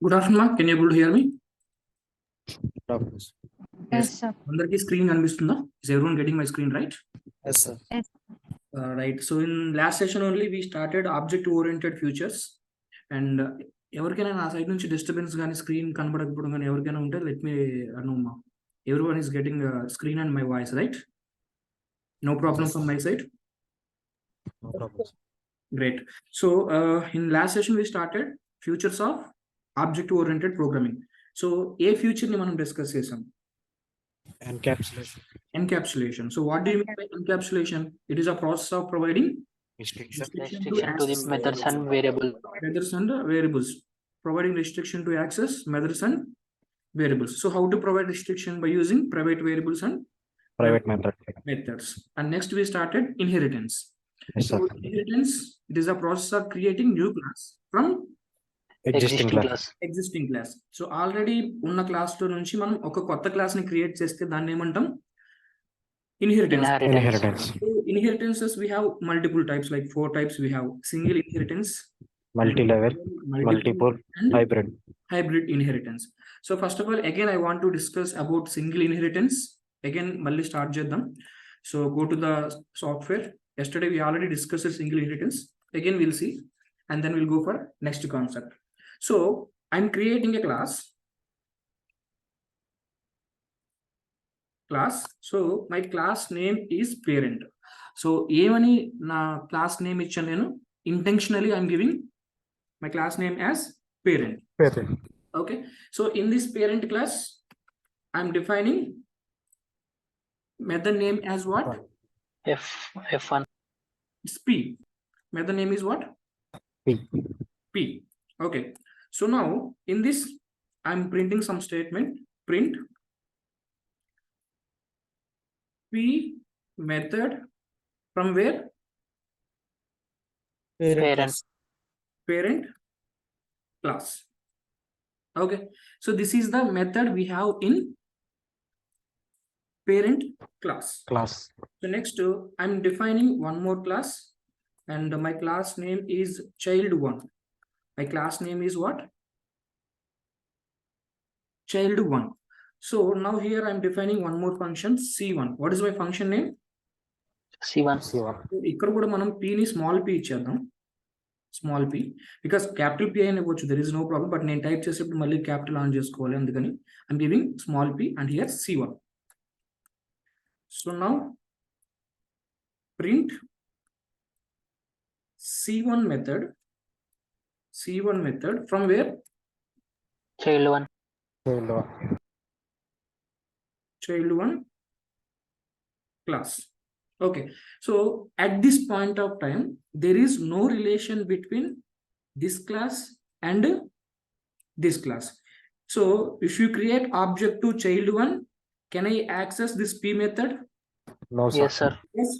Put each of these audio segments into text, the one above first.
Good afternoon. Can you able to hear me? Yes, sir. Andarki screen కనిపిస్తుందా? Is everyone getting my screen right? Yes, sir. Yes. Right. So in last session only we started object oriented futures and ఎవరికైనా నా side నుంచి disturbance కానీ screen కనబడకపోవడం కానీ ఎవరికైనా ఉంటే let me no మా everyone is getting screen and my voice, right? No problem from my side. No problem. Great. So in last session we started futures of object oriented programming. So a future ni మనం discuss చేసాం. Encapsulation. Encapsulation. So what do you mean by encapsulation? It is a process of providing Restriction. Restriction to the access methods and variables. methods and variables. Providing restriction to access methods and variables. So how to provide restriction? By using private variables and Private method. methods. And next we started inheritance. Yes, So sir. inheritance, it is a process of creating new class from Existing class. existing class. So already ఉన్న class లో నుంచి మనం ఒక కొత్త class ని create చేస్తే దాన్ని ఏమంటాం? Inheritance. Inheritance. So inheritances we have multiple types, like 4 types. We have single inheritance, Multi-level, multiple, and hybrid. hybrid inheritance. So first of all, again I want to discuss about single inheritance. Again malli start చేద్దాం. So go to the software. Yesterday we already discussed single inheritance. Again we'll see and then we'll go for next concept. So I'm creating a class. So my class name is parent. So ఏమని నా class name ఇచ్చాను నేను? Intentionally I'm giving my class name as parent. Parent. Okay. So in this parent class, I'm defining method name as what? F1. It's P. Method name is what? P. Okay. So now in this, I'm printing some statement. Print P method from where? Parent. Parent class. Okay. So this is the method we have in parent class. So next I'm defining one more class and my class name is child1. My class name is what? Child1. So now here I'm defining one more function, C1. What is my function name? C1. ఇక్కడ కూడా మనం p ని small p ఇచ్చేద్దాం. Small p because capital P అని ఇవ్వచ్చు, there is no problem, but నేను type చేసేప్పుడు మళ్ళీ క్యాపిటల్ ఆన్ చేసుకోవాలి, అందుకని I'm giving small p and here C1. So now print C1 method from where? Child1. Child1 class. Okay. So at this point of time, there is no relation between this class and this class. So if you create object to child1, can I access this P method? No, sir. Yes, sir. Yes.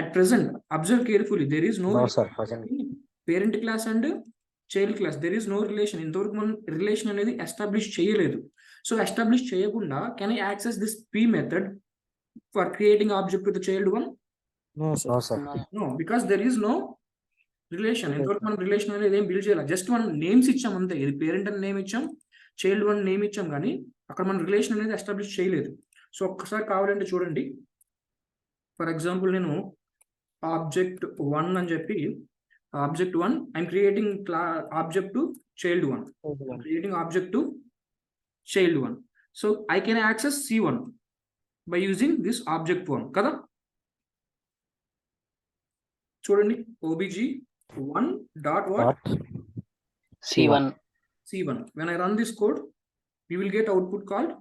At present, observe carefully. There is no No, sir. Present. parent class and child class. There is no relation. ఇంతవరకు మనం relation అనేది establish చేయలేదు. So establish చేయకుండా can I access this P method for creating object to the child1? No, sir. No, sir. No, because there is no relation. ఇంతవరకు మనం relation అనేది ఏం build చేయాలి, జస్ట్ మనం నేమ్స్ ఇచ్చాం అంతే. ఇది పేరెంట్ అని నేమ్ ఇచ్చాం, child1 నేమ్ ఇచ్చాం, కానీ అక్కడ మనం రిలేషన్ అనేది ఎస్టాబ్లిష్ చేయలేదు. సో ఒక్కసారి కావాలంటే చూడండి. ఫర్ ఎగ్జాంపుల్ నేను object1 అని చెప్పి object1 I'm creating object to child1. I'm creating object to child1. So I can access C1 by using this object1 కదా. చూడండి, obj1 dot what? C1. When I run this code, we will get output called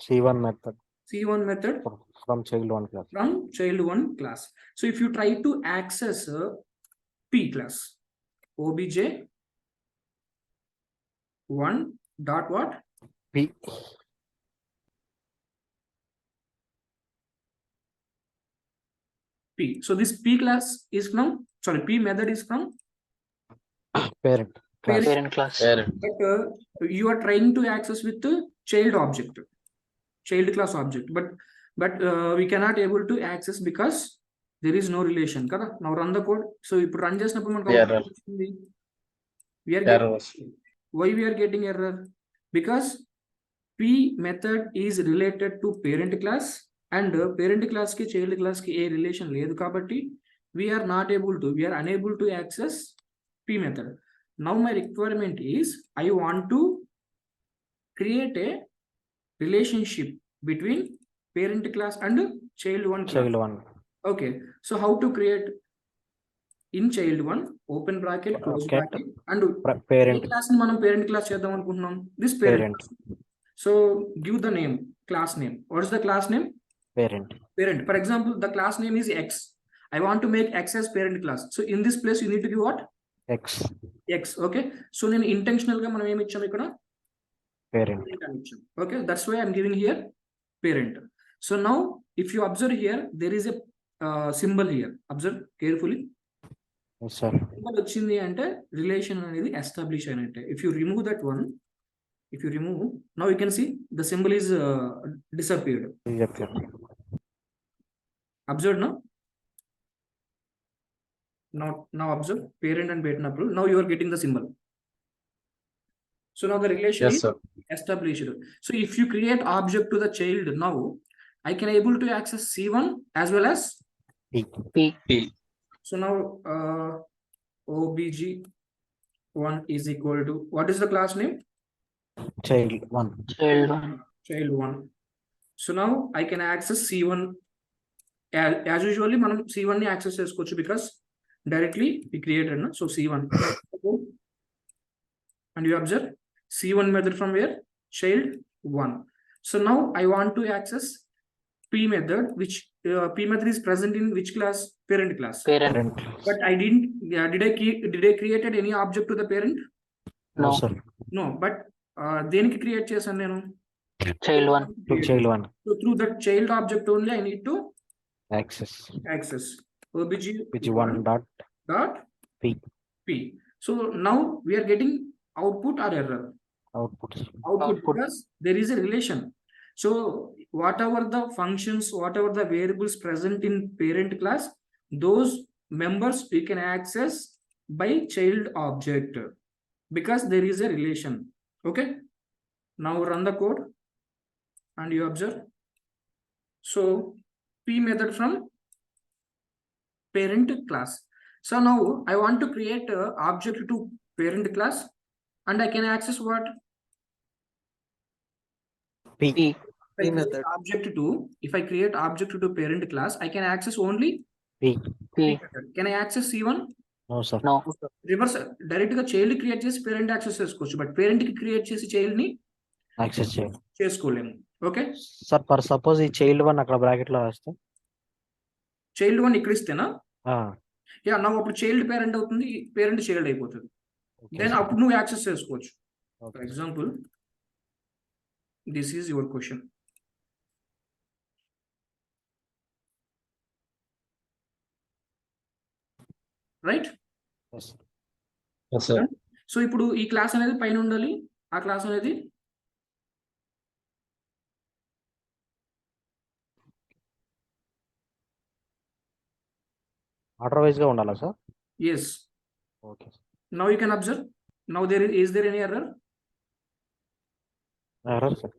C1 method C1 method from child1 class. from child1 class. So if you try to access P class, obj1 dot what? P. So this P class is from, sorry, P method is from Parent class. Parent class. but you are trying to access with the child object, child class object, but we cannot able to access because there is no relation kada. Now run the code. So if run చేసినప్పుడు మనకు Error. we are getting Why we are getting error? Because P method is related to parent class and parent class ki child class ki a relation లేదు కాబట్టి we are unable to access P method. Now my requirement is I want to create a relationship between parent class and child one class. Child 1. Okay, so how to create? In child 1 open bracket close bracket and Parent. class ni మనం parent class చేద్దాం అనుకుంటున్నాం. This parent. So give the name, class name. What is the class name? Parent. For example, the class name is X. I want to make X as parent class. So in this place you need to give what? X. Okay, so నేను intentional గా మనం ఏమి ఇచ్చాం ఇక్కడ? Parent. Okay, that's why I'm giving here parent. So now if you observe here, there is a symbol here. Observe carefully. Yes, sir. Symbol వచ్చింది అంటే relation అనేది establish అయినట్టే. If you remove that one, now you can see the symbol is disappeared. Observe now observe parent and పెట్టినప్పుడు now you are getting the symbol. So now the relation is established. So if you create object to the child, now I can able to access C1 as well as P. So now obj1 is equal to, what is the class name? Child 1. Child 1. So now I can access C1 as usually మనం C1 ని access చేసుకోవచ్చు because directly we created na. So C1 and you observe C1 method from where? Child 1. So now I want to access P method, which P method is present in which class? Parent class. Parent. But I didn't. Did I created any object to the parent? No, sir. No, but దేనికి create చేశాను నేను? Child 1. To child 1. So through that child object only I need to Access. obj1 dot P. So now we are getting output or error? Output. Because there is a relation. So whatever the functions, whatever the variables present in parent class, those members we can access by child object because there is a relation. Okay, now run the code and you observe. So P method from parent class. So now I want to create a object to parent class and I can access what? P. method. If I create object to parent class, I can access only P. Can I access C1? No, sir. No. Reverse direct గా child create చేసి parent access చేసుకోవచ్చు but parent కి create చేసి child ని access చేసుకోలేము. Okay sir, for suppose ఈ child 1 అక్కడ bracket లో రాస్తే చైల్డ్ 1 ఇక్కడ ఇస్తేనా యా నా అప్పుడు చైల్డ్ పేరెంట్ అవుతుంది, పేరెంట్ చైల్డ్ అయిపోతుంది. దెన్ అప్పుడు నువ్వు యాక్సెస్ చేసుకోవచ్చు. For example this is your question. Right? So ఇప్పుడు ఈ క్లాస్ అనేది పైన ఉండాలి, ఆ క్లాస్ అనేది ఆర్డర్ వైజ్ గా ఉండాలా sir? yes. Okay, now you can observe. Now is there any error? Sir.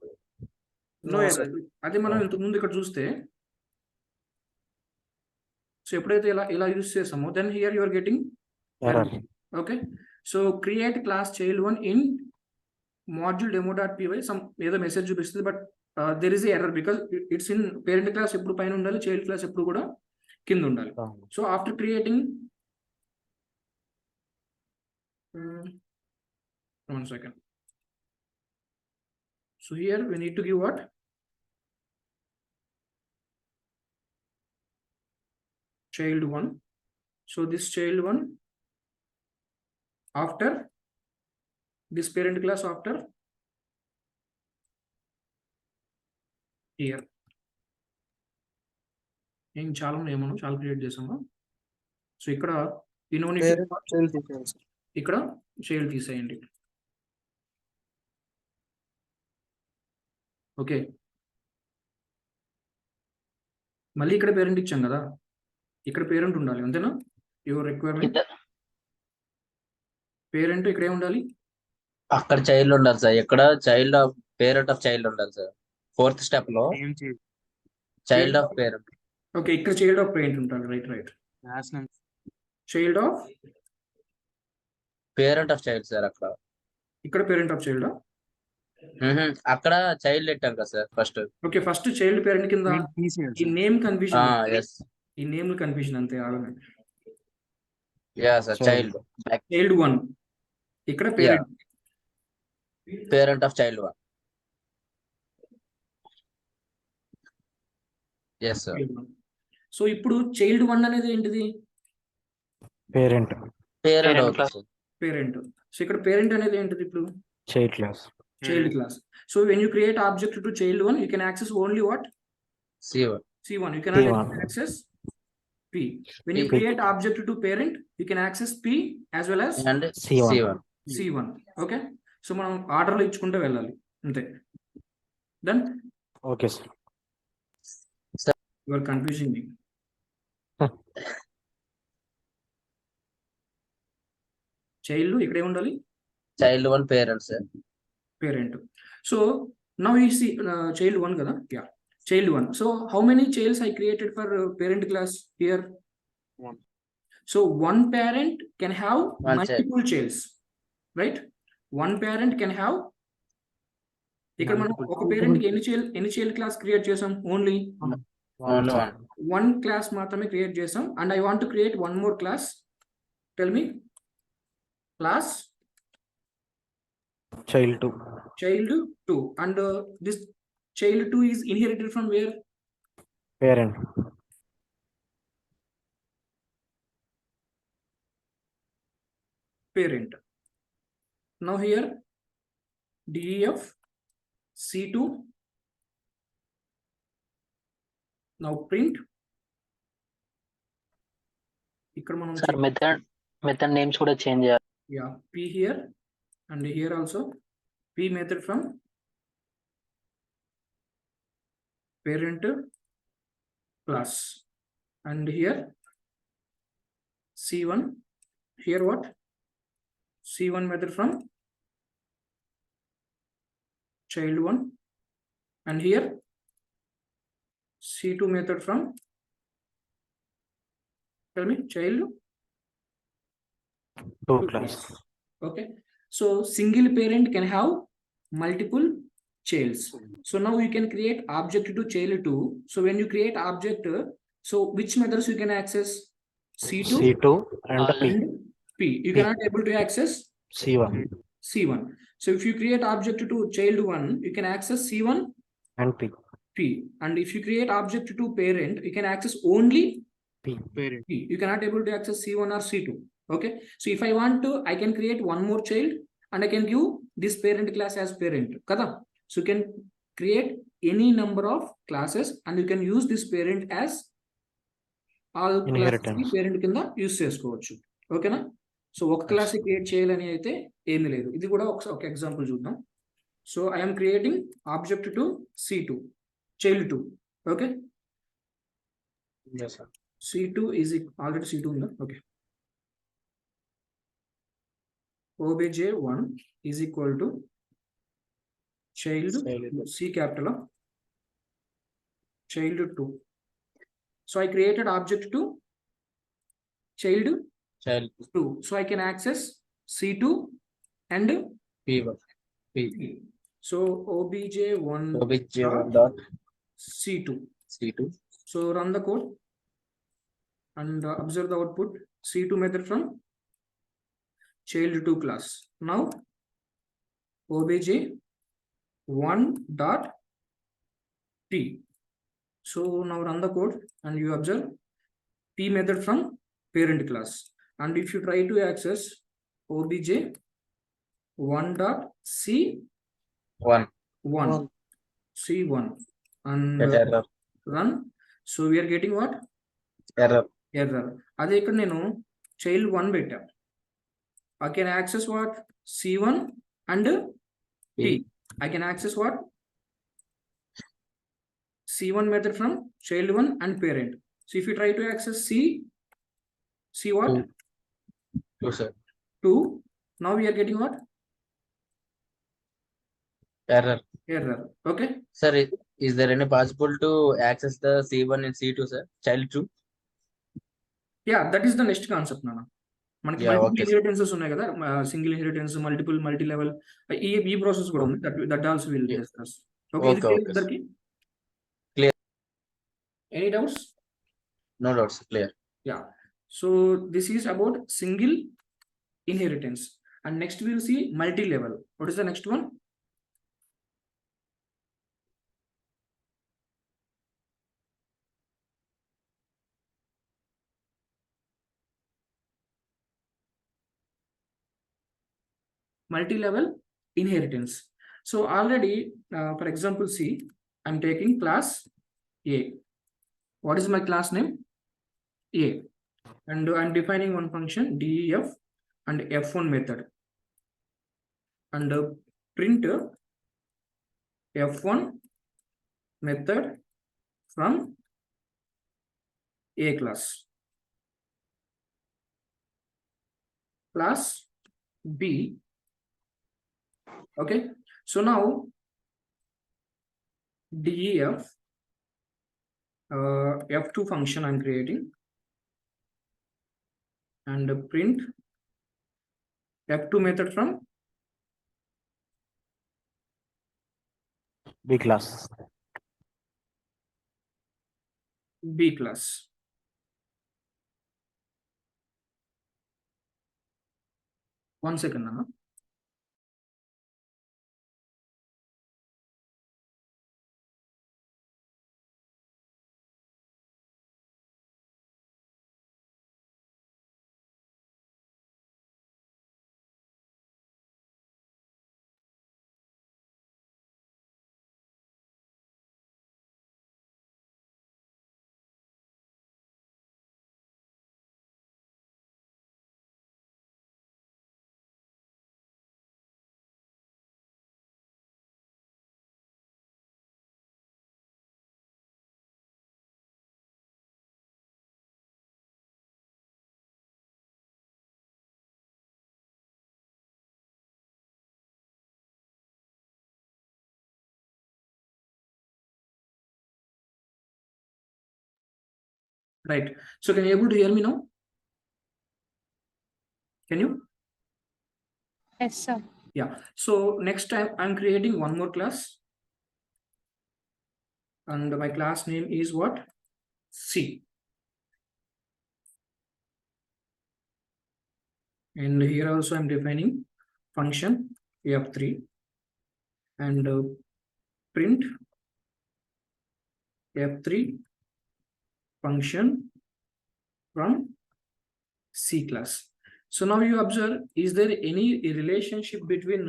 No error. అదే మనం ఇంతకు ముందు ఇక్కడ చూస్తే సో ఎప్పుడైతే ఇలా యూస్ చేసామో then here you are getting error. Okay, so create class child1 in module demo.py some ఏదో మెసేజ్ చూపిస్తుంది but there is error because it's in parent class ఎప్పుడు పైన ఉండాలి, చైల్డ్ క్లాస్ ఎప్పుడు కూడా కింద ఉండాలి. So after creating 1 second. So here we need to give what? Child1. So this child1 after this parent class after here. ఏం చాలా ఉన్నాయి, మనం చాలా క్రియేట్ చేసాము. సో ఇక్కడ ఇక్కడ చైల్డ్ తీసేయండి. ఓకే, మళ్ళీ ఇక్కడ పేరెంట్ ఇచ్చాం కదా, ఇక్కడ పేరెంట్ ఉండాలి అంతేనా? యువర్ రిక్వైర్మెంట్ పేరెంట్ ఇక్కడే ఉండాలి. అక్కడ చైల్డ్ ఉండాలి సార్, ఇక్కడ child of parent of child ఉండాలి సార్. ఫోర్త్ స్టెప్ లో చైల్డ్ ఆఫ్ పేరెంట్. ఓకే, ఇక్కడ చైల్డ్ ఆఫ్ పేరెంట్ ఉంటాడు. Right. Child of parent of child sir అక్కడ. ఇక్కడ పేరెంట్ ఆఫ్ చైల్డ్. అక్కడ చైల్డ్ పెట్టాం కదా sir first. Okay, first child parent కింద ఈ నేమ్ కన్ఫ్యూజన్, ఎస్ ఈ నేమ్ కన్ఫ్యూజన్ అంతే. యా సార్, చైల్డ్ చైల్డ్ 1 ఇక్కడ parent, parent of child 1. Yes sir. So ఇప్పుడు చైల్డ్ 1 అనేది ఏంటిది? పేరెంట్. పేరెంట్. సో ఇక్కడ పేరెంట్ అనేది ఏంటిది? ఇప్పుడు child class. Child class. So when you create object to child 1, you can access only what? C1. You cannot access P. When you create object to parent, you can access P as well as and C1. Okay. So మనం order లో ఇచ్చుకుంటూ వెళ్ళాలి అంతే. Done? Okay sir. You are confusing me. Child ఇక్కడే ఉండాలి. Child 1 parent sir. Parent. So now you see child 1 kada? Yeah, child 1. So how many childs I created for parent class here? 1. So one parent can have multiple childs, right? One parent can have. ఇక్కడ మనం ఒక parent కి ఎన్ని child class create చేసాం? Only one class మాత్రమే create చేసాం. And I want to create one more class. Tell me. Class child 2. Child 2. And this child 2 is inherited from where? Parent. Parent. Now here def C2. Now print. ఇక్కడ మనం sir method names కూడా change చేయాలి. Yeah, P here and here also P method from parent class, and here C1. Here what? C1 method from child 1, and here C2 method from, tell me, child 2 class. Okay, so single parent can have multiple childs. So now you can create object to child 2. So when you create object, so which methods you can access? C2 and P. You cannot able to access C1. So if you create object to child 1, you can access C1 and P. And if you create object to parent, you can access only P. You cannot able to access C1 or C2. Okay, so if I want to, I can create one more child and I can give this parent class as parent kada. So you can create any number of classes and you can use this parent as all inheritance parent kinda use chesukovachu. Okay na? So ఒక class create చేయాలని అయితే ఏమీ లేదు. ఇది కూడా ఒక example చూద్దాం. So I am creating object to C2 child 2. Okay, yes sir. C2 is already C2 ఉందా? Okay, obj1 is equal to child C capital of child 2. So I created object to child 2. So I can access C2 and P1. So obj1 dot C2. So run the code and observe the output. C2 method from child 2 class. Now obj1 dot P. So now run the code and you observe P method from parent class. And if you try to access obj1 dot C1 and run, so we are getting what? Error. అదే ఇక్కడ నేను child 1 పెట్టా. I can access what? C1 and P. I can access what? C1 method from child 1 and parent. So if you try to access C what? 2 sir. 2. Now we are getting what? error. Okay. Sir, is there any possible to access the C1 and C2, sir? Child 2? Yeah, that is the next concept, Nana. మనకి Yeah, multiple okay, sir. ఇన్హెరిటెన్సెస్ ఉన్నాయి కదా, single inheritance, multi level, ఈ process కూడా ఉంది. That also will Yeah. Discuss. Okay, ఇది Okay, clear okay, sir. ఇద్దరికి? Clear. Any doubts? No doubts, clear. Yeah. So this is about single inheritance. And next we will see multi-level. What is the next one? Multi-level inheritance. So already, for example, see, I'm taking class A. What is my class name? A. And I'm defining one function def and f1 method. And print f1 method from A class. Class B. Okay. So now def f2 function I'm creating, and print f2 method from B class. B class. One second, Nana. Right. So can you able to hear me now? Can you? Yes, sir. Yeah. So next time I'm creating one more class, and my class name is what? C. And here also I'm defining function f3 and print f3 function from C class. So now you observe, is there any relationship between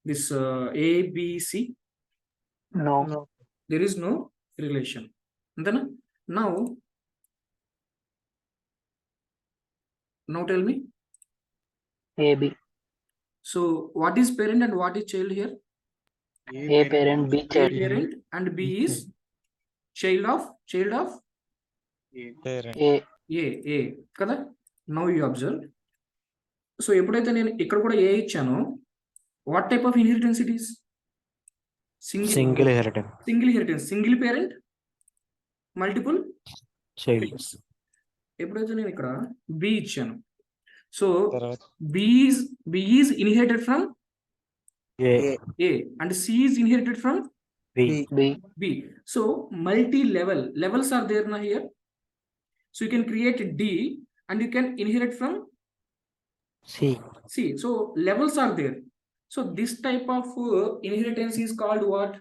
this A, B, C? No. There is no relation. And then now tell me. AB. So what is parent and what is child here? A parent, B A child. parent and B is child of A. A కదా. Now you observe. So ఎప్పుడైతే నేను ఇక్కడ కూడా A ఇచ్చానో, what type of inheritance it is? Single inheritance. Single inheritance. Single parent, multiple Child. parents. ఎప్పుడైతే నేను ఇక్కడ B ఇచ్చాను, so B is inherited from A. and C is inherited from B. So multi-level levels are there now here. So you can create D and you can inherit from C. So levels are there. So this type of inheritance is called what?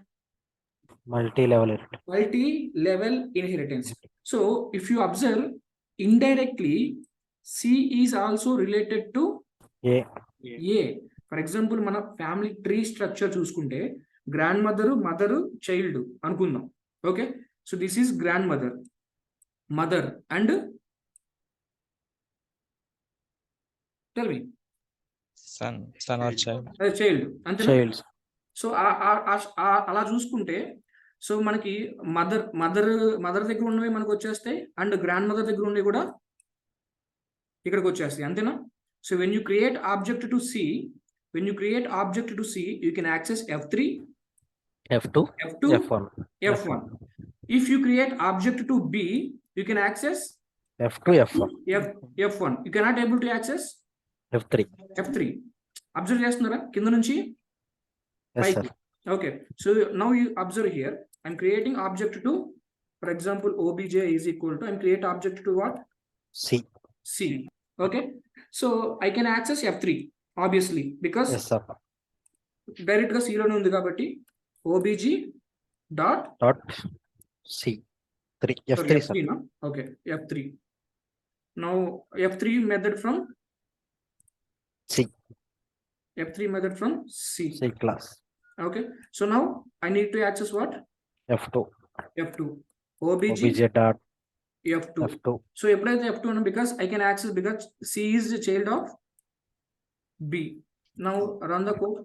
Multi-level inheritance. Multi-level inheritance. So if you observe, indirectly C is also related to A. For example, మన family tree structure చూసుకుంటే grand mother, mother, child అనుకుందాం. Okay, so this is grand mother and tell me son or child. Child అంతే. Child. So అలా చూసుకుంటే, so మనకి mother దగ్గర ఉన్నవి మనకు వచ్చేస్తాయి, అండ్ గ్రాండ్ మదర్ దగ్గర ఉన్నవి కూడా ఇక్కడికి వచ్చేస్తాయి, అంతేనా? So when you create object to C, when you create object to C, you can access F3, F2, F2, F1, F1. If you create object to B, you can access F2, F1, F1. You cannot able to access F3. F3. Observe చేస్తున్నారా కింద నుంచి Yes, sir. పైకి. Okay, so now you observe here, I'm creating object to, for example, obj is equal to, I'm create object to what? C. C. Okay, so I can access F3 obviously because Yes, sir. Direct గా C లోనే ఉంది కాబట్టి obg dot C. 3. F3, sir. F3, no? Okay, F3. Now F3 method from C. F3 method from C. C class. Okay, so now I need to access what? F2. F2. obg dot F2. F2. So ఎప్పుడైతే F2 అన్న because I can access because C is the child of B. Now run the code.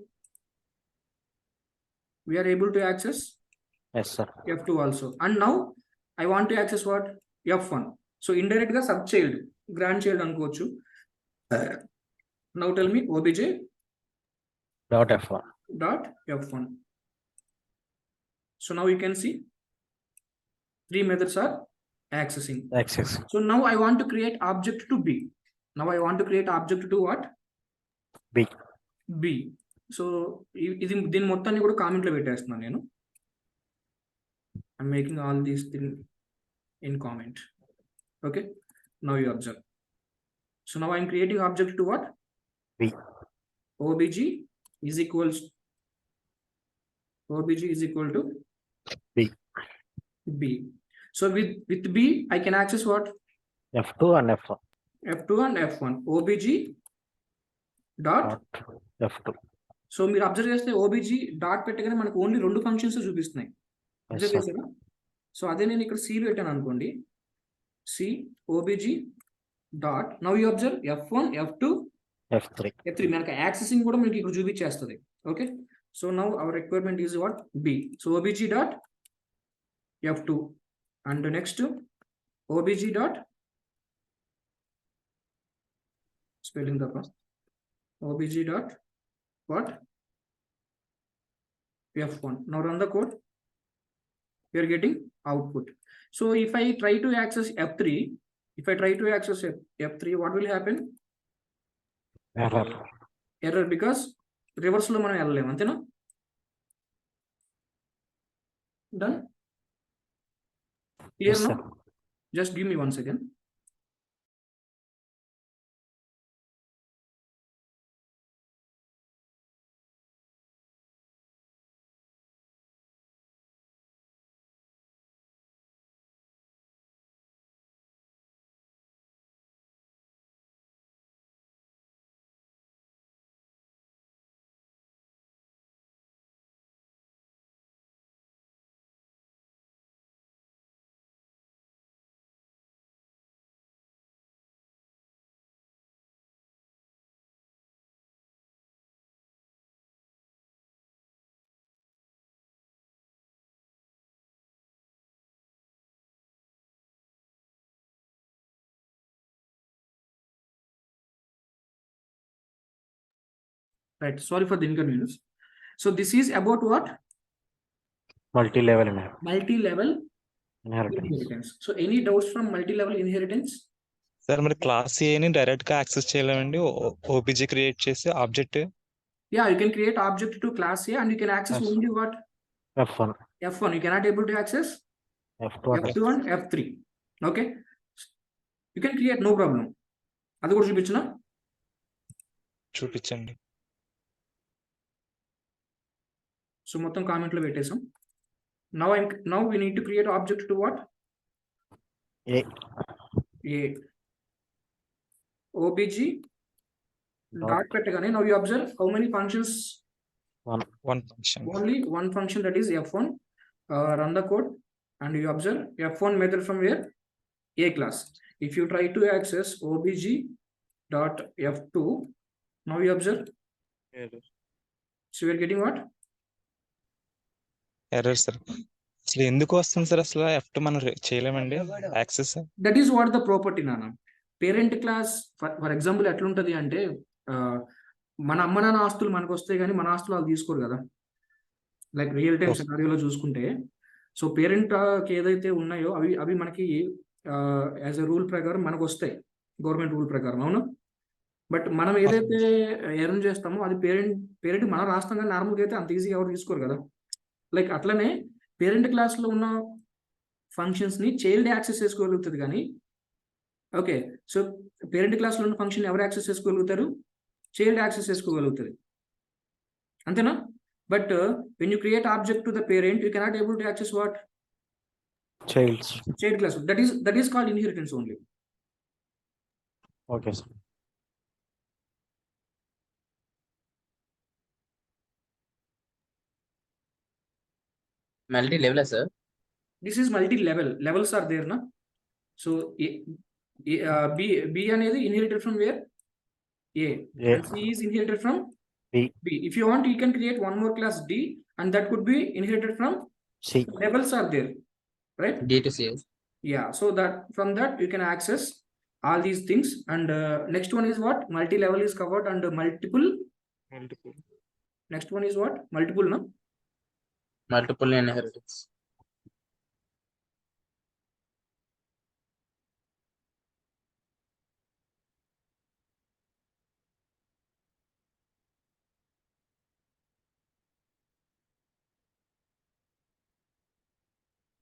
We are able to access Yes, sir. F2 also. And now I want to access what? F1. So indirect గా sub child, grandchild అనుకోవచ్చు. Now tell me obj Dot F1. dot F1. So now you can see three methods are accessing. Access. So now I want to create object to B. Now I want to create object to what? B. B. So ఇది దీని మొత్తాన్ని కూడా కామెంట్లో పెట్టేస్తున్నాను నేను. I'm making all these things in comment. Okay, now you observe. So now I'm creating object to what? B. obg is equal to B. B. So with B I can access what? F2 and F1. F2 and F1. obg dot F2. So మీరు observe చేస్తే obg dot పెట్టగానే మనకు only రెండు functions చూపిస్తున్నాయి. Observe చేశారా? So అదే నేను ఇక్కడ C పెట్టాను అనుకోండి, C obg dot, now you observe F1, F2, F3. F3 మనకు యాక్సెసింగ్ కూడా మనకి ఇక్కడ చూపించేస్తుంది. Okay, so now our requirement is what? B. So obg dot F2 and next obg dot spelling the first obg dot what? F1. Now run the code. We are getting output. So if I try to access F3, F3, what will happen? Error because reverse లో మనం వెళ్ళలేము, అంతేనా? Done? Clear now? Just give me 1 second. Right, sorry for the inconvenience. So this is about what? Multi-level inheritance. So any doubts from multi-level inheritance? Sir మరి class A ని direct గా access చేయలేమండి OBJ create చేసి object? Yeah, you can create object to class A and you can access Yes. only what? F1. F1. You cannot able to access F2 and F2 and F3. Okay, you can create, no problem. అది కూడా చూపించనా? చూపించండి. So మొత్తం కామెంట్లో పెట్టేసాం. Now we need to create object to what? A. obg dot పెట్టగానే now you observe how many functions? One function. Only one function, that is F1. Run the code and you observe F1 method from where? A class. If you try to access obg dot F2, now you observe. So we are getting what? Error sir. అసలు ఎందుకు వస్తుంది sir? అసలు F2 మనం చేయలేమండి access. That is what the property, Nana. Parent class, for example, ఎట్లుంటది అంటే మన అమ్మ నాన్న ఆస్తులు మనకు వస్తాయి కానీ మన ఆస్తులు వాళ్ళు తీసుకోరు కదా. Like real time Yes. సినారియోలో చూసుకుంటే, సో పేరెంట్ ఏదైతే ఉన్నాయో అవి అవి మనకి యాజ్ ఎ రూల్ ప్రకారం మనకు వస్తాయి, గవర్నమెంట్ రూల్ ప్రకారం, అవును. బట్ మనం ఏదైతే ఎర్న్ చేస్తామో అది పేరెంట్ మనం రాస్తాం కానీ నార్మల్గా అయితే అంత ఈజీగా ఎవరు తీసుకోరు కదా. లైక్ అట్లనే పేరెంట్ క్లాస్లో ఉన్న ఫంక్షన్స్ని చైల్డ్ యాక్సెస్ చేసుకోగలుగుతుంది కానీ, ఓకే, సో పేరెంట్ క్లాస్లో ఉన్న ఫంక్షన్ ఎవరు యాక్సెస్ చేసుకోగలుగుతారు? చైల్డ్ యాక్సెస్ చేసుకోగలుగుతుంది, అంతేనా? But when you create object to the parent you cannot able to access what? Childs. Child class. That is called inheritance only. Okay, sir. Multi level sir. This is multi levels are there నా. So B అనేది inherited from where? A. A. And C is inherited from B. If you want, you can create one more class D, and that could be inherited from C. levels are there, right? D to C. Yeah, so that from that you can access all these things. And next one is what? Multi-level is covered, and multiple. Next one is what? Multiple, no? Multiple inheritance.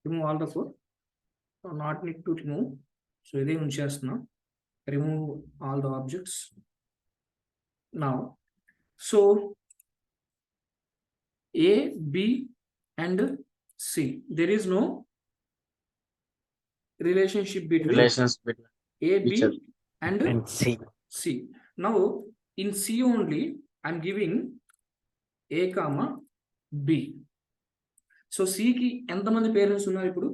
Remove all the four. So not need to remove. So they unchestna. Remove all the objects. Now, so A, B, and C. There is no relationship between Relations between A, B, each other. and And C. C. Now, in C only, I'm giving A, comma, B. So C ki ఎంతమంది parents ఉన్నారు ఇప్పుడు?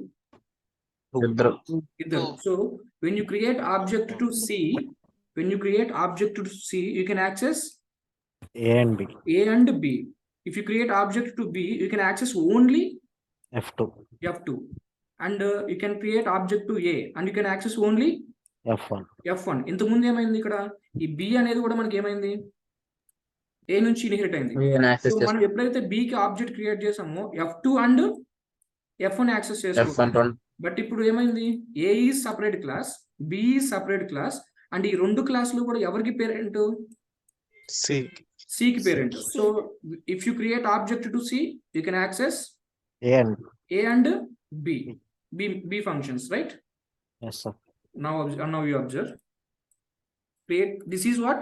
ఇద్దరు. So when you create object to C, you can access A and B. A and B. If you create object to B, you can access only F2. F2. And you can create object to A, and you can access only F1. F1. ఇంతకుముందు ఏమైంది ఇక్కడ? ఈ B అనేది కూడా మనకి ఏమైంది? A నుంచి inherit అయింది. సో మనం ఎప్పుడైతే B కి ఆబ్జెక్ట్ క్రియేట్ చేసామో F2 అండ్ F1 యాక్సెస్ చేసుకోవాలి. బట్ ఇప్పుడు ఏమైంది? A is separate class, B is separate class, and ఈ రెండు క్లాసులు కూడా ఎవరికి పేరెంట్? C కి parent. So if you create object to C, you can access A and B functions, right? Yes, sir. Now you observe. Create. This is what?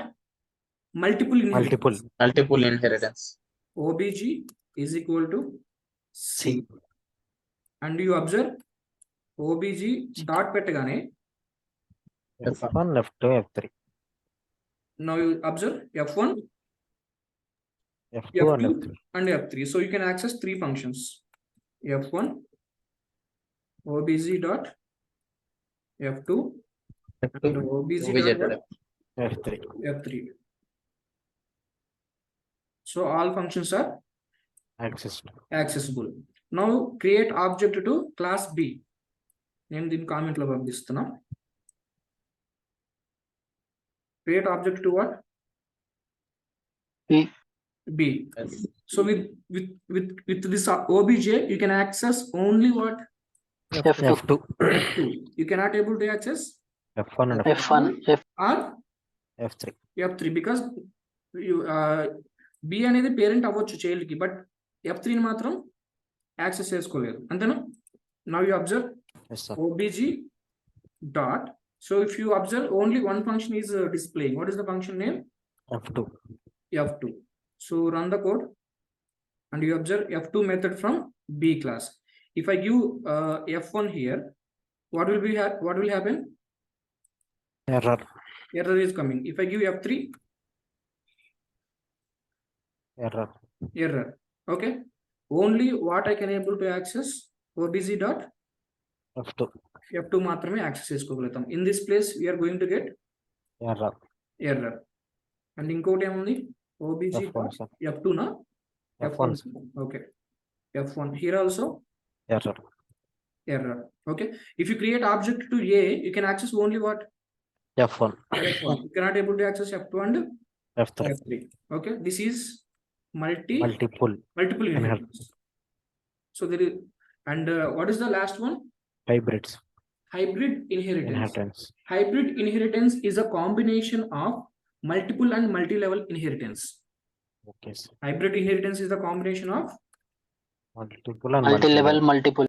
Multiple inheritance. Multiple inheritance. OBG is equal to C. And you observe OBG dot పెట్టగానే F1, F2, F3. now you observe F1, F2 and F2 F3. and F3. So you can access three functions. F1 OBG dot F2 and OBG dot F3. F3. So all functions are accessible. Now create object to class B. నేను దీని comment లో పంపిస్తున్నా. Create object to what? B. So with this OBJ, you can access only what? F2. You cannot able to access F1 and F1 or F3. F3 because you B అనేది parent అవ్వచ్చు child కి, but F3 ని మాత్రం access చేసుకోలేదు, అంతేనా? Now you observe Yes, sir. OBG dot. So if you observe, only one function is displaying. What is the function name? F2. F2. So run the code and you observe F2 method from B class. If I give F1 here, what will happen? Error is coming. If I give F3, error. Okay. Only what I can able to access OBG dot F2 మాత్రమే access చేసుకోగలుగుతాం. In this place we are going to get error. And ఇంకోటి ఏముంది? OBG dot F2 na? F1. Okay. F1 here also error. Okay. If you create object to A, you can access only what? F1. You cannot able to access F2 and F3. F3. Okay, this is Multiple multiple inheritance. So there is, and what is the last one? hybrids. Hybrid inheritance. Inheritance. Hybrid inheritance is a combination of multiple and multi-level inheritance. Okay, sir. Hybrid inheritance is the combination of Multiple and multi-level, multi-level. multiple.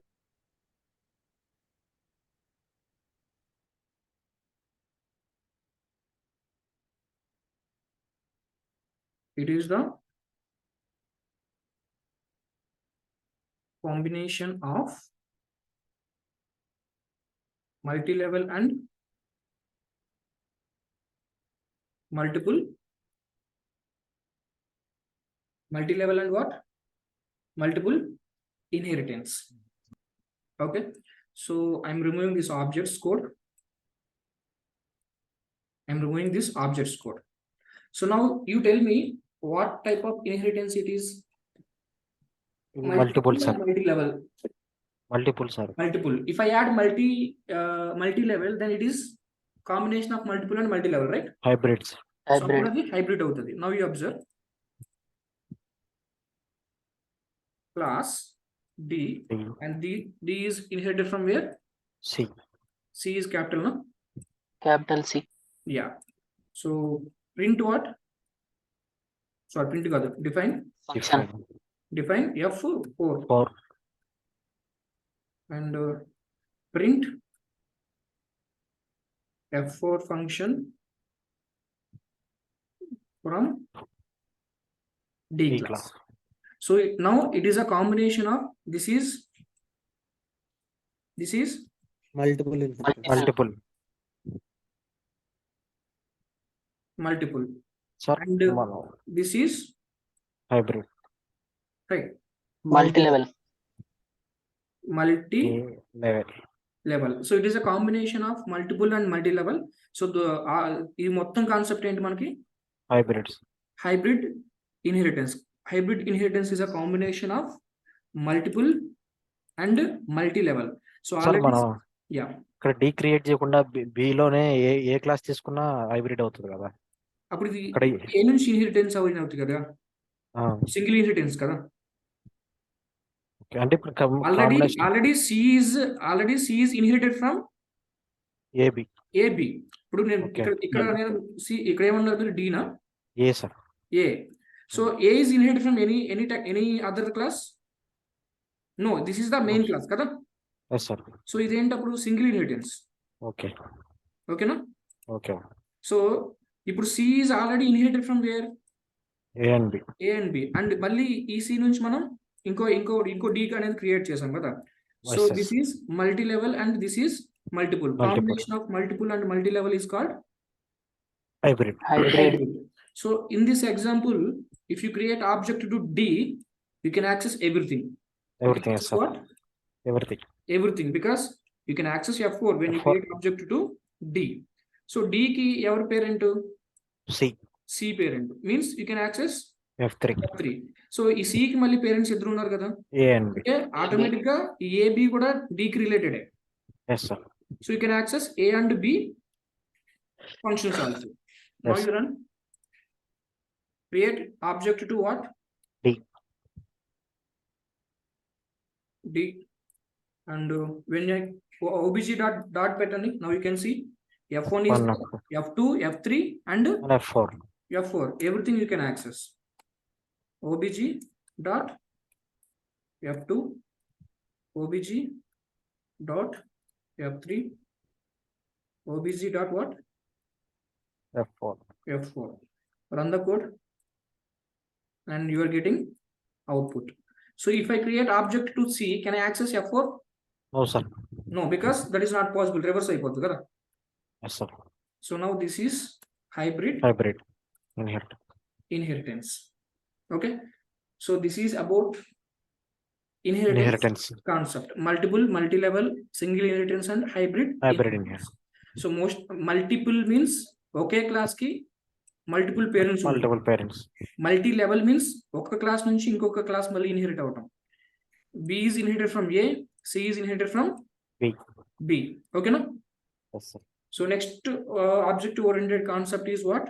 it is the combination of multi-level and multiple multi-level and what? Multiple inheritance. Okay, so I'm removing this objects code. I'm removing this objects code. So now you tell me what type of inheritance it is. Multiple, sir. Multi-level. Multiple, sir. Multiple. If I add multi-level, then it is combination of multiple and multi-level, right? Hybrids. So Hybrid. అది hybrid అవుతుంది. Now you observe class D, and D is inherited from where? C. C is capital, no? Capital C. Yeah. So print what? Sorry, print కాదు. Function. Define F4. 4. And print F4 function from D class. So now it is a combination of this is Multiple. multiple, Sir. and this is Hybrid. right, Multi-level. multi-level. So it is a combination of multiple and multi-level. So the ఈ మొత్తం concept ఏంటి మనకి? Hybrids. Hybrid inheritance. Hybrid inheritance is a combination of multiple and multi-level. So మనం yeah, ఇక్కడ D create చేయకుండా B లోనే ఏ class తీసుకున్నా hybrid అవుతుంది కదా. అప్పుడు ఇది ఇక్కడ ఏ నుంచి ఇన్హెరిటెన్స్ అవుతుంది కదా, సింగిల్ ఇన్హెరిటెన్స్ కదా. అంటే ఇప్పుడు already C is inherited from AB. ఇప్పుడు నేను ఇక్కడ నేను C ఇక్కడ ఏమన్నారు మీరు? D నా? A, sir. A. So A is inherited from any other class? No, this is the main class kada. Yes, sir. So ఇదేంటి అప్పుడు? Single inheritance. ఓకేనా? ఓకే. సో ఇప్పుడు C is already inherited from where? A and B. And మళ్ళీ ఈ C నుంచి మనం ఇంకో D అనేది క్రియేట్ చేసాం కదా. So this is multi level and this is multiple. Combination of multiple and multi-level is called hybrid. So in this example, if you create object to D, you can access everything. Yes, sir. What? Everything, because you can access F4 when you create object to D. So D key your parent C parent means you can access F3. So ఈ C కి మళ్ళీ parents ఇద్దరు ఉన్నారు కదా, A and B. అంటే automatic గా ఈ AB కూడా D కి related. Yes, sir. So you can access A and B functions also. Now you run create object to what? D. And when I obj dot pattern, now you can see F1 is F2, F3 and F4. Everything you can access. Obj dot F2, obj dot F3, obj dot what? F4. Run the code and you are getting output. So if I create object to C, can I access F4? No, sir. No, because that is not possible. Reverse అయిపోతుంది కదా. Yes, sir. So now this is hybrid inheritance. Okay. So this is about inheritance concept. Multiple, multi-level, single inheritance and hybrid inheritance. So most multiple means okay class కి multiple parents. Multi-level means ఒక class నుంచి ఇంకొక class మళ్ళీ inherit అవటం. B is inherited from A, C is inherited from B. Okay, no? Yes, sir. So next object oriented concept is what?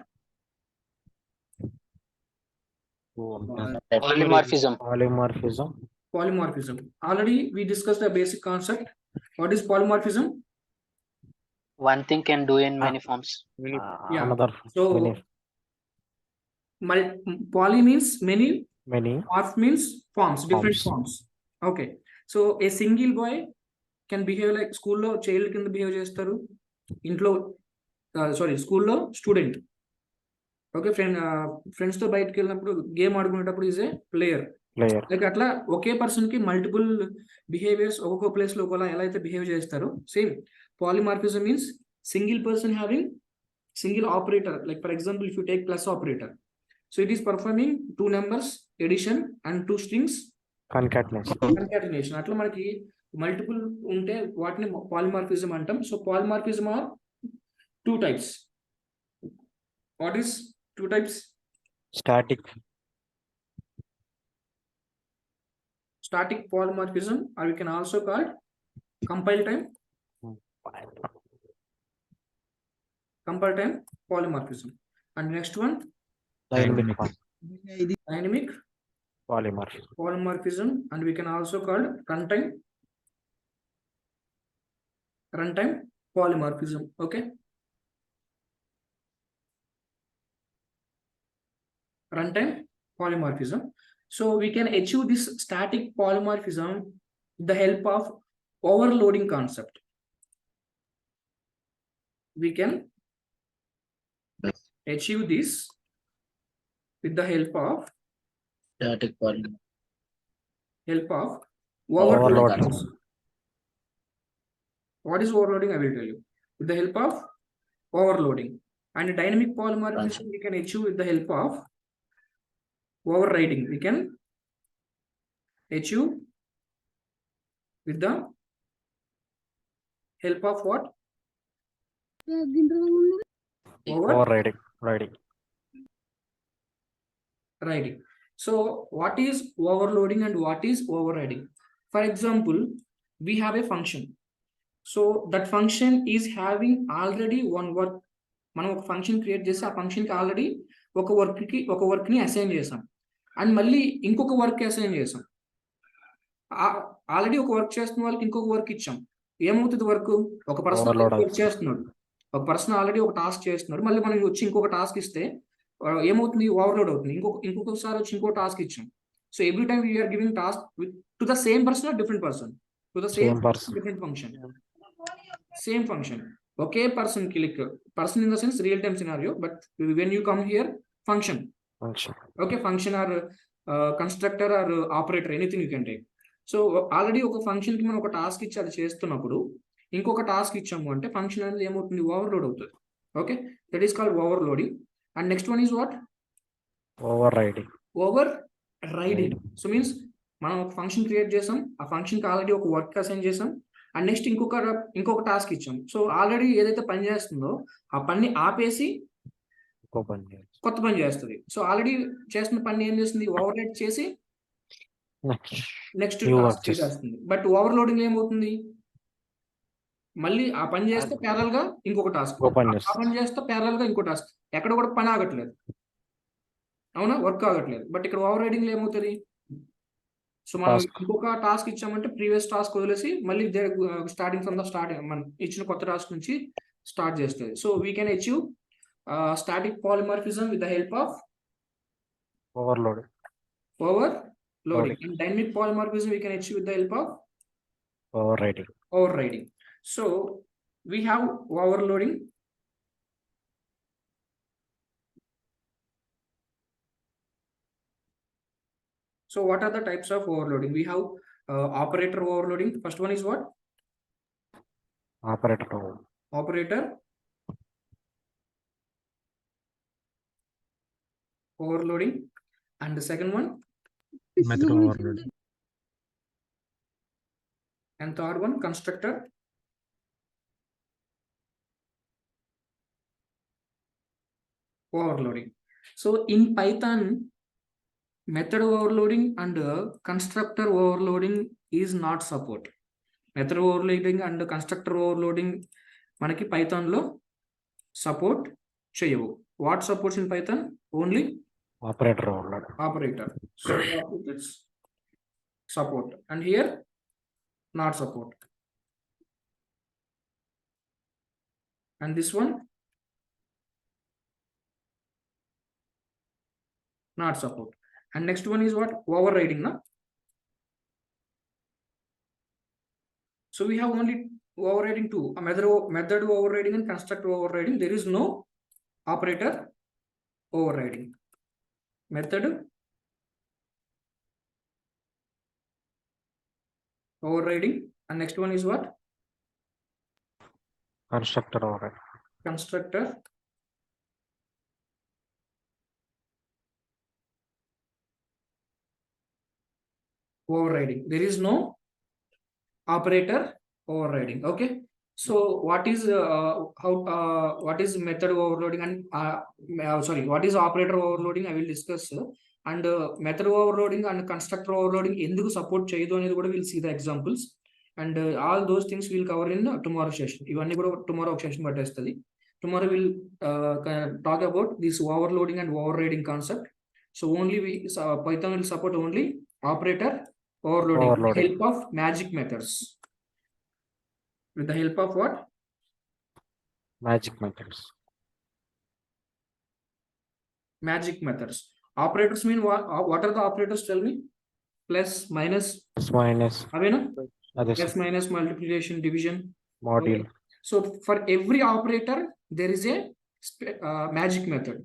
Polymorphism. Polymorphism. Already we discussed the basic concept. What is polymorphism? One thing can do in many forms. Yeah. Another So poly means many, morph means forms, different forms. Okay. So a single boy can behave like school child కింద behave చేస్తారు, ఇంట్లో స్కూల్లో student. Okay, friends తో బయటకు వెళ్ళినప్పుడు game ఆడుకునేటప్పుడు is a player. Like అట్లా ఒకే పర్సన్ కి మల్టిపుల్ బిహేవియర్స్ ఒక్కొక్క ప్లేస్ లో ఒకలా ఎలా అయితే బిహేవ్ చేస్తారో same polymorphism means single person having single operator. Like for example if you take plus operator, so it is performing 2 numbers addition and 2 strings concatenation. అట్లా మనకి మల్టిపుల్ ఉంటే వాటిని పాలిమార్ఫిజం అంటాం. So polymorphism are 2 types. What is 2 types? Static polymorphism, or we can also call compile time polymorphism. And next one, dynamic polymorphism, and we can also call runtime polymorphism. Okay, runtime polymorphism. So we can achieve this static polymorphism with the help of overloading concept. We can achieve this with the help of overloading. What is overloading? I will tell you. With the help of overloading. And dynamic polymorphism we can achieve with the help of overriding. We can achieve with the help of what? Overriding. So what is overloading and what is overriding? For example, we have a function. So that function is having already one work. మనం ఒక function create చేసి ఆ function కి already ఒక work ని assign చేసాం, and మళ్ళీ ఇంకొక వర్క్ అసైన్ చేసాం. ఆల్రెడీ ఒక వర్క్ చేస్తున్న వాళ్ళకి ఇంకొక వర్క్ ఇచ్చాం. ఏమవుతుంది? వర్క్ ఒక పర్సన్ వర్క్ చేస్తున్నాడు, ఒక పర్సన్ ఆల్రెడీ ఒక టాస్క్ చేస్తున్నాడు, మళ్ళీ మనం వచ్చి ఇంకొక టాస్క్ ఇస్తే ఏమవుతుంది? ఓవర్లోడ్ అవుతుంది. ఇంకొకసారి వచ్చి ఇంకో టాస్క్ ఇచ్చాం. So every time we are giving task to the same person or different person? To the same different function, same function. ఒకే పర్సన్ కి like person in the sense real time scenario, but when you come here function. Okay, function or constructor or operator, anything you can take. So already ఒక function కి మనం ఒక task ఇచ్చి అది చేస్తున్నప్పుడు ఇంకొక టాస్క్ ఇచ్చాము అంటే ఫంక్షన్ అనేది ఏమవుతుంది? ఓవర్లోడ్ అవుతుంది. Okay, that is called overloading. And next one is what? Overriding. So means మనం ఒక ఫంక్షన్ క్రియేట్ చేసాం, ఆ ఫంక్షన్ కి ఆల్రెడీ ఒక వర్క్ అసైన్ చేసాం, అండ్ నెక్స్ట్ ఇంకొక టాస్క్ ఇచ్చాం. సో ఆల్రెడీ ఏదైతే పని చేస్తుందో ఆ పని ఆపేసి కొత్త పని చేస్తుంది. సో ఆల్రెడీ చేస్తున్న పని ఏం చేస్తుంది? ఓవర్రైడ్ చేసి నెక్స్ట్ టాస్క్ చేస్తుంది. బట్ ఓవర్లోడింగ్ ఏమవుతుంది? మళ్ళీ ఆ పని చేస్తే ప్యారల్ గా ఇంకొక టాస్క్, ఆ పని చేస్తే ప్యారల్ గా ఇంకో టాస్క్. ఎక్కడ కూడా పని ఆగట్లేదు, అవునా? వర్క్ ఆగట్లేదు. బట్ ఇక్కడ ఓవర్ రైడింగ్ లో ఏమవుతుంది? సో మనం ఇంకొక టాస్క్ ఇచ్చామంటే ప్రీవియస్ టాస్క్ వదిలేసి మళ్ళీ స్టార్టింగ్ ఫ్రమ్ ద స్టార్ట్ మనం ఇచ్చిన కొత్త టాస్క్ నుంచి స్టార్ట్ చేస్తుంది. So we can achieve static polymorphism with the help of overloading. And dynamic polymorphism we can achieve with the help of overriding. So we have overloading. So what are the types of overloading? We have operator overloading. First one is what? Operator overloading. And the second one? Method overloading. And third one, constructor overloading. So in Python, method overloading and constructor overloading is not support. Method overloading and constructor overloading manaki Python lo support cheyavu. What supports in Python? Only operator overload. operator. So it's support, and here not support, and this one not support. And next one is what? Overriding, na? So we have only overriding two, a method overriding and constructor overriding. There is no operator overriding. Method overriding, and next one is what? Constructor overload. Constructor overriding. There is no operator overriding. Okay, so what is what is method overloading and sorry, what is operator overloading? I will discuss, and method overloading and constructor overloading ఎందుకు support చేయదు అనేది కూడా we'll see the examples, and all those things we'll cover in tomorrow session. ఇవన్నీ కూడా tomorrow ఒక session పట్టేస్తుంది. Tomorrow we'll talk about this overloading and overriding concept. So only Python will support only operator overloading with the Overloading. help of magic methods. With the help of what? Magic methods. Magic methods. Operators mean what? What are the operators? Tell me. Plus, minus. Plus minus Avena? అదే Plus, minus, multiplication, division. Module. So for every operator, there is a magic method.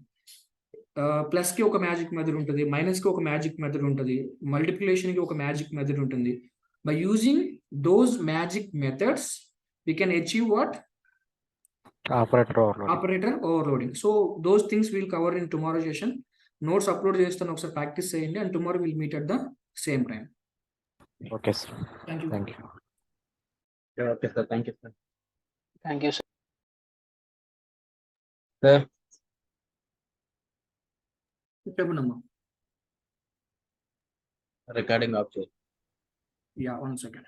Plus కి ఒక magic method ఉంటుంది, minus కి ఒక magic method ఉంటుంది, multiplication కి ఒక magic method ఉంటుంది. By using those magic methods, we can achieve what? Operator overload. Operator overloading. So those things we'll cover in tomorrow session. Notes upload చేస్తాను, ఒకసారి practice చేయండి, and tomorrow we'll meet at the same time. Okay sir. Thank you. Thank you. Okay sir, thank you sir. Thank you, sir. Sir చెప్పండమ్మా. Recording of చేయి. Yeah, 1 second.